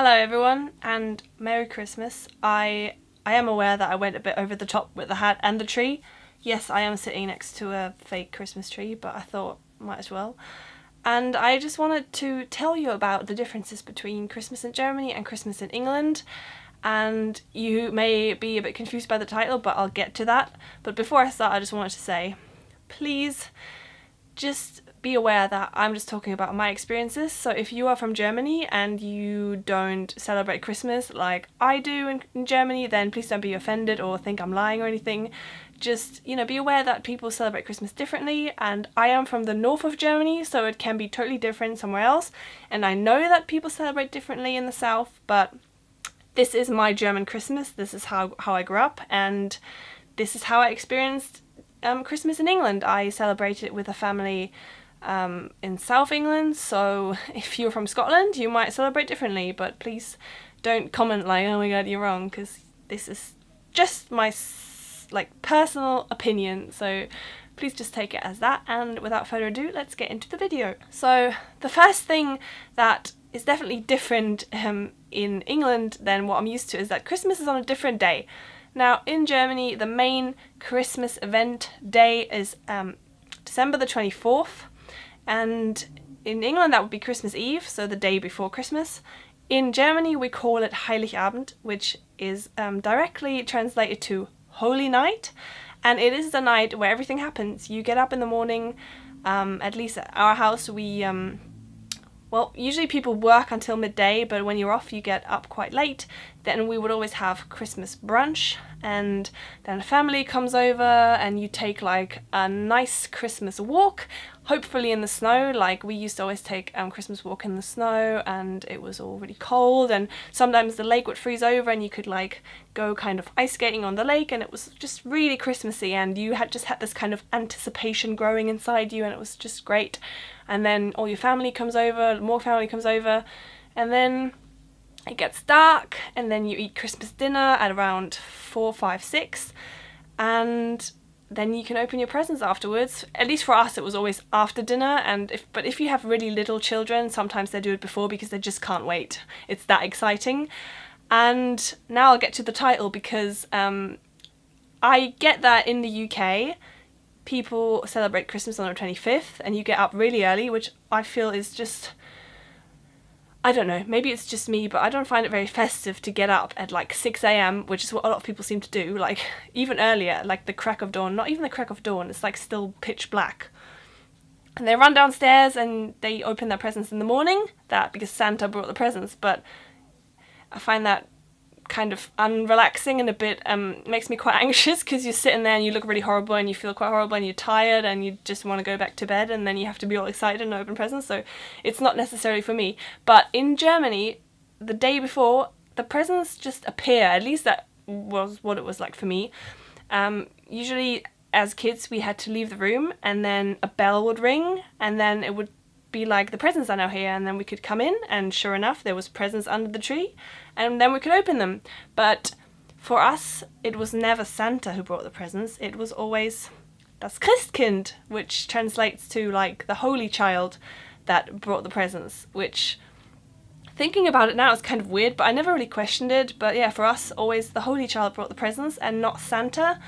Hello everyone and Merry Christmas. I am aware that I went a bit over the top with the hat and the tree. Yes, I am sitting next to a fake Christmas tree, but I thought might as well. And I just wanted to tell you about the differences between Christmas in Germany and Christmas in England. And you may be a bit confused by the title, but I'll get to that. But before I start, I just wanted to say, please just be aware that I'm just talking about my experiences. So if you are from Germany and you don't celebrate Christmas like I do in Germany, then please don't be offended or think I'm lying or anything. Just, be aware that people celebrate Christmas differently, and I am from the north of Germany, so it can be totally different somewhere else. And I know that people celebrate differently in the south, but this is my German Christmas. This is how I grew up, and this is how I experienced Christmas in England. I celebrated it with a family in South England, so if you're from Scotland, you might celebrate differently, but please don't comment like, oh my god, you're wrong, because this is just my personal opinion, so please just take it as that. And without further ado, let's get into the video. So the first thing that is definitely different in England than what I'm used to is that Christmas is on a different day. Now in Germany, the main Christmas event day is December the 24th, and in England that would be Christmas Eve, so the day before Christmas. In Germany we call it Heiligabend, which is directly translated to Holy Night, and it is the night where everything happens. You get up in the morning, at least at our house we usually people work until midday, but when you're off you get up quite late. Then we would always have Christmas brunch, and then the family comes over and you take like a nice Christmas walk, hopefully in the snow. Like we used to always take Christmas walk in the snow, and it was all really cold, and sometimes the lake would freeze over and you could like go kind of ice skating on the lake, and it was just really Christmassy, and you had this kind of anticipation growing inside you, and it was just great. And then all your family comes over, more family comes over, and then it gets dark, and then you eat Christmas dinner at around 4, 5, 6, and then you can open your presents afterwards. At least for us it was always after dinner, but if you have really little children, sometimes they do it before because they just can't wait. It's that exciting. And now I'll get to the title, because I get that in the UK people celebrate Christmas on the 25th and you get up really early, which I feel is just, I don't know, maybe it's just me, but I don't find it very festive to get up at like 6 a.m, which is what a lot of people seem to do, like even earlier, like the crack of dawn. Not even the crack of dawn, it's like still pitch black. And they run downstairs and they open their presents in the morning, because Santa brought the presents, but I find that kind of unrelaxing and a bit makes me quite anxious, because you're sitting there and you look really horrible and you feel quite horrible and you're tired and you just want to go back to bed, and then you have to be all excited and open presents, so it's not necessarily for me. But in Germany, the day before, the presents just appear. At least that was what it was like for me. Usually as kids we had to leave the room, and then a bell would ring, and then it would be like, the presents are now here, and then we could come in, and sure enough there was presents under the tree, and then we could open them. But for us it was never Santa who brought the presents, it was always das Christkind, which translates to like the Holy Child, that brought the presents, which, thinking about it now, is kind of weird, but I never really questioned it. But yeah, for us always the Holy Child brought the presents and not Santa.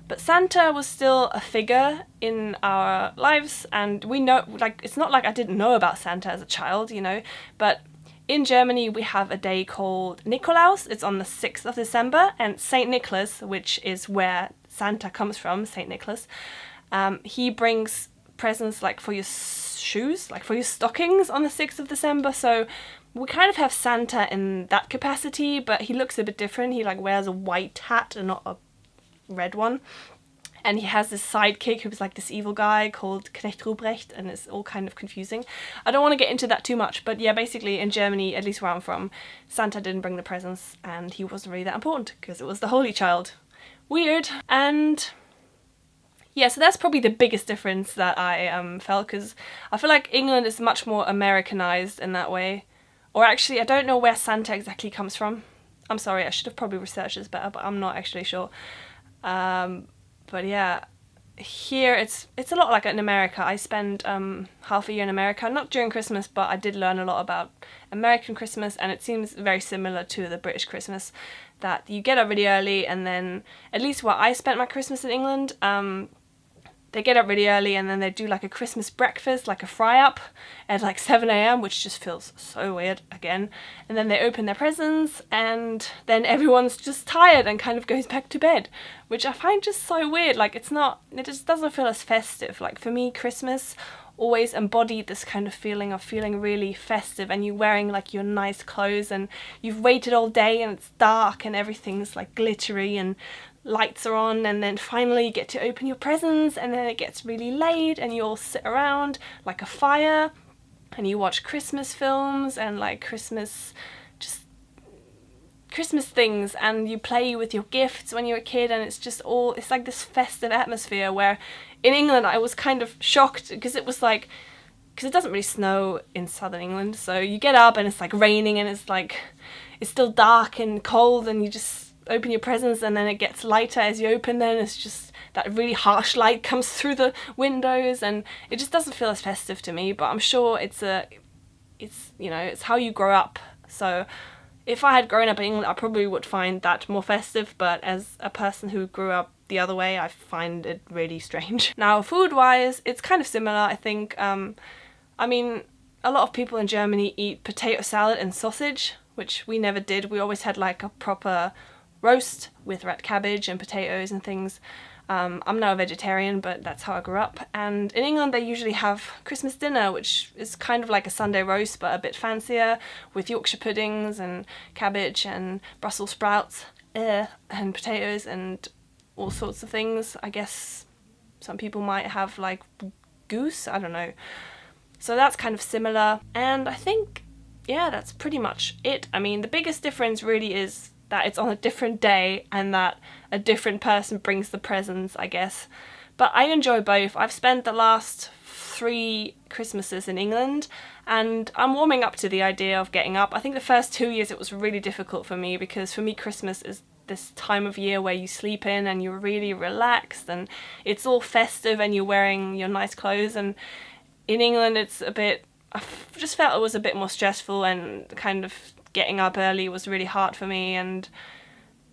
But Santa was still a figure in our lives, and we know, like, it's not like I didn't know about Santa as a child, but in Germany we have a day called Nikolaus. It's on the 6th of December, and Saint Nicholas, which is where Santa comes from, Saint Nicholas, he brings presents like for your shoes, like for your stockings on the 6th of December, so we kind of have Santa in that capacity, but he looks a bit different. He like wears a white hat and not a red one, and he has this sidekick who's like this evil guy called Knecht Ruprecht, and it's all kind of confusing. I don't want to get into that too much, but yeah, basically in Germany, at least where I'm from, Santa didn't bring the presents, and he wasn't really that important because it was the Holy Child. Weird. And yeah, so that's probably the biggest difference that I felt, because I feel like England is much more Americanized in that way. Or actually, I don't know where Santa exactly comes from. I'm sorry, I should have probably researched this better, but I'm not actually sure. But yeah, here it's a lot like in America. I spend half a year in America, not during Christmas, but I did learn a lot about American Christmas, and it seems very similar to the British Christmas, that you get up really early, and then, at least where I spent my Christmas in England, they get up really early and then they do like a Christmas breakfast, like a fry-up at like 7 a.m, which just feels so weird again. And then they open their presents and then everyone's just tired and kind of goes back to bed, which I find just so weird. Like it just doesn't feel as festive. Like for me, Christmas always embodied this kind of feeling of feeling really festive, and you're wearing like your nice clothes and you've waited all day and it's dark and everything's like glittery and lights are on, and then finally you get to open your presents, and then it gets really late and you all sit around like a fire and you watch Christmas films and like Christmas things, and you play with your gifts when you're a kid, and it's like this festive atmosphere. Where in England I was kind of shocked because it doesn't really snow in southern England, so you get up and it's like raining and it's still dark and cold, and you just open your presents and then it gets lighter as you open them. It's just that really harsh light comes through the windows and it just doesn't feel as festive to me, but I'm sure it's how you grow up. So if I had grown up in England, I probably would find that more festive, but as a person who grew up the other way, I find it really strange. Now, food-wise, it's kind of similar, I think. I mean, a lot of people in Germany eat potato salad and sausage, which we never did. We always had like a proper roast with red cabbage and potatoes and things. I'm now a vegetarian, but that's how I grew up. And in England they usually have Christmas dinner, which is kind of like a Sunday roast but a bit fancier, with Yorkshire puddings and cabbage and Brussels sprouts and potatoes and all sorts of things. I guess some people might have like goose, I don't know. So that's kind of similar, and I think, yeah, that's pretty much it. I mean, the biggest difference really is that it's on a different day and that a different person brings the presents, I guess. But I enjoy both. I've spent the last 3 Christmases in England and I'm warming up to the idea of getting up. I think the first 2 years it was really difficult for me, because for me Christmas is this time of year where you sleep in and you're really relaxed and it's all festive and you're wearing your nice clothes, and in England I just felt it was a bit more stressful, and kind of getting up early was really hard for me and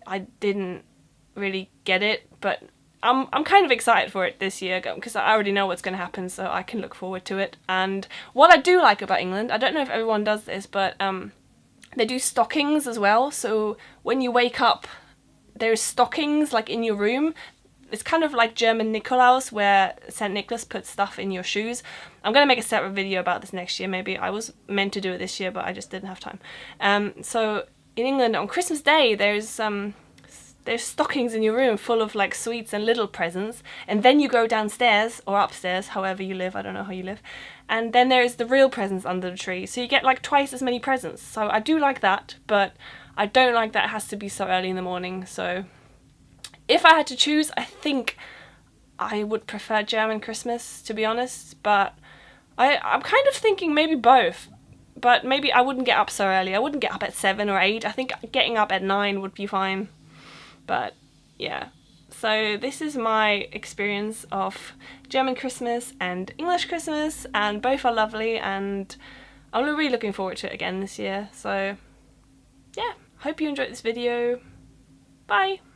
I didn't really get it. But I'm kind of excited for it this year because I already know what's going to happen, so I can look forward to it. And what I do like about England, I don't know if everyone does this, but they do stockings as well. So when you wake up, there's stockings like in your room. It's kind of like German Nikolaus, where St. Nicholas puts stuff in your shoes. I'm going to make a separate video about this next year, maybe. I was meant to do it this year, but I just didn't have time. So in England, on Christmas Day, there's stockings in your room full of like sweets and little presents, and then you go downstairs, or upstairs, however you live, I don't know how you live, and then there's the real presents under the tree, so you get like twice as many presents. So I do like that, but I don't like that it has to be so early in the morning. So if I had to choose, I think I would prefer German Christmas, to be honest, but I'm kind of thinking maybe both. But maybe I wouldn't get up so early. I wouldn't get up at 7 or 8. I think getting up at 9 would be fine. But yeah, so this is my experience of German Christmas and English Christmas, and both are lovely, and I'm really looking forward to it again this year. So yeah, hope you enjoyed this video. Bye!